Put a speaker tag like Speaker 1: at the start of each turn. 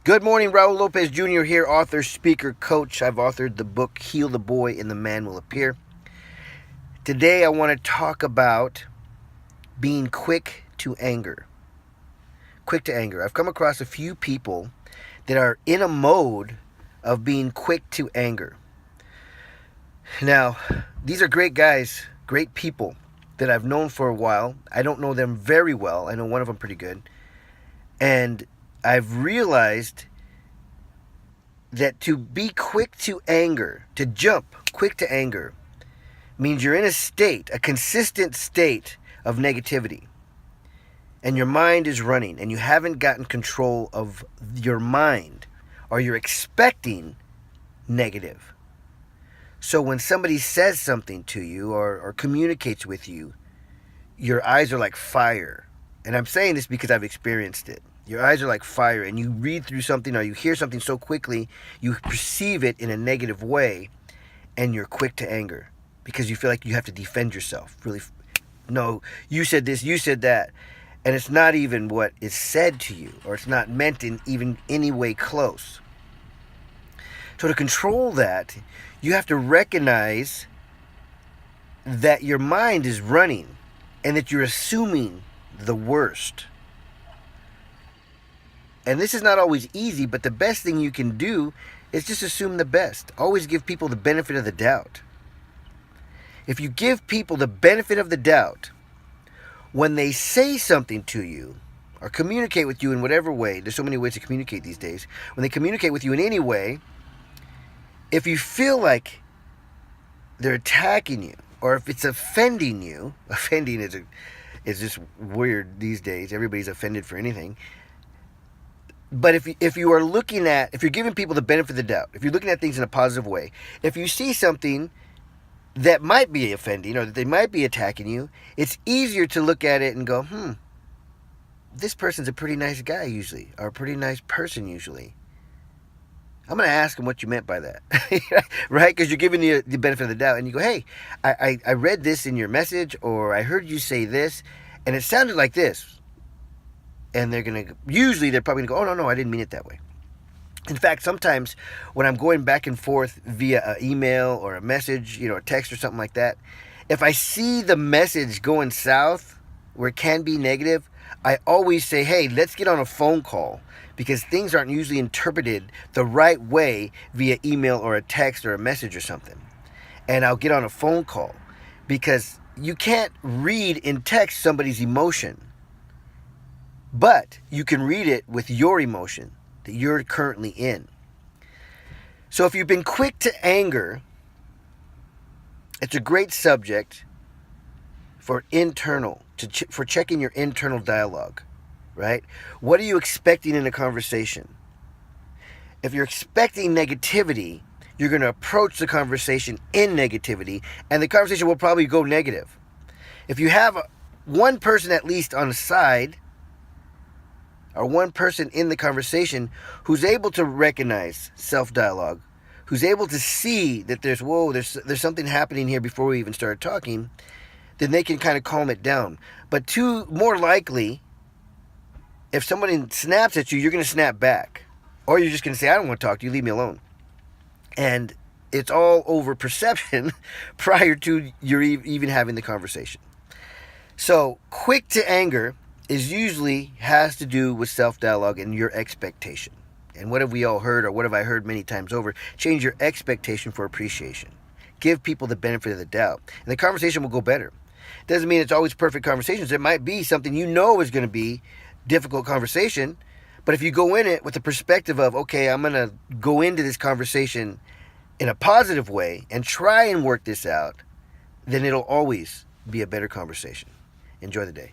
Speaker 1: Good morning, Raul Lopez Jr. here, author, speaker, coach. I've authored the book Heal the Boy and the Man Will Appear. Today I want to talk about being quick to anger. Quick to anger. I've come across a few people that are in a mode of being quick to anger. Now, these are great guys, great people that I've known for a while. I don't know them very well. I know one of them pretty good. And I've realized that to be quick to anger, to jump quick to anger, means you're in a consistent state of negativity. And your mind is running, and you haven't gotten control of your mind, or you're expecting negative. So when somebody says something to you or communicates with you, your eyes are like fire. And I'm saying this because I've experienced it. Your eyes are like fire, and you read through something or you hear something so quickly, you perceive it in a negative way, and you're quick to anger because you feel like you have to defend yourself. Really, no, you said this, you said that, and it's not even what is said to you, or it's not meant in even any way close. So to control that, you have to recognize that your mind is running and that you're assuming the worst. And this is not always easy, but the best thing you can do is just assume the best. Always give people the benefit of the doubt. If you give people the benefit of the doubt, when they say something to you or communicate with you in whatever way, there's so many ways to communicate these days. When they communicate with you in any way, if you feel like they're attacking you, or if it's offending you, offending is just weird these days. Everybody's offended for anything. But if you're giving people the benefit of the doubt, if you're looking at things in a positive way, if you see something that might be offending or that they might be attacking you, it's easier to look at it and go, this person's a pretty nice guy usually, or a pretty nice person usually. I'm going to ask them what you meant by that, right? Because you're giving the benefit of the doubt, and you go, hey, I read this in your message, or I heard you say this, and it sounded like this. And they're probably going to go, oh, no, I didn't mean it that way. In fact, sometimes when I'm going back and forth via an email or a message, a text or something like that, if I see the message going south where it can be negative, I always say, hey, let's get on a phone call, because things aren't usually interpreted the right way via email or a text or a message or something. And I'll get on a phone call, because you can't read in text somebody's emotion. But you can read it with your emotion that you're currently in. So if you've been quick to anger, it's a great subject for for checking your internal dialogue, right? What are you expecting in a conversation? If you're expecting negativity, you're going to approach the conversation in negativity, and the conversation will probably go negative. If you have one person at least on the side, or one person in the conversation who's able to recognize self-dialogue, who's able to see that there's something happening here before we even start talking, then they can kind of calm it down. But more likely, if somebody snaps at you, you're going to snap back. Or you're just going to say, I don't want to talk to you, leave me alone. And it's all over perception prior to you even having the conversation. So, quick to anger usually has to do with self-dialogue and your expectation. And what have we all heard, or what have I heard many times over? Change your expectation for appreciation. Give people the benefit of the doubt, and the conversation will go better. Doesn't mean it's always perfect conversations. It might be something is going to be difficult conversation, but if you go in it with the perspective of, okay, I'm going to go into this conversation in a positive way and try and work this out, then it'll always be a better conversation. Enjoy the day.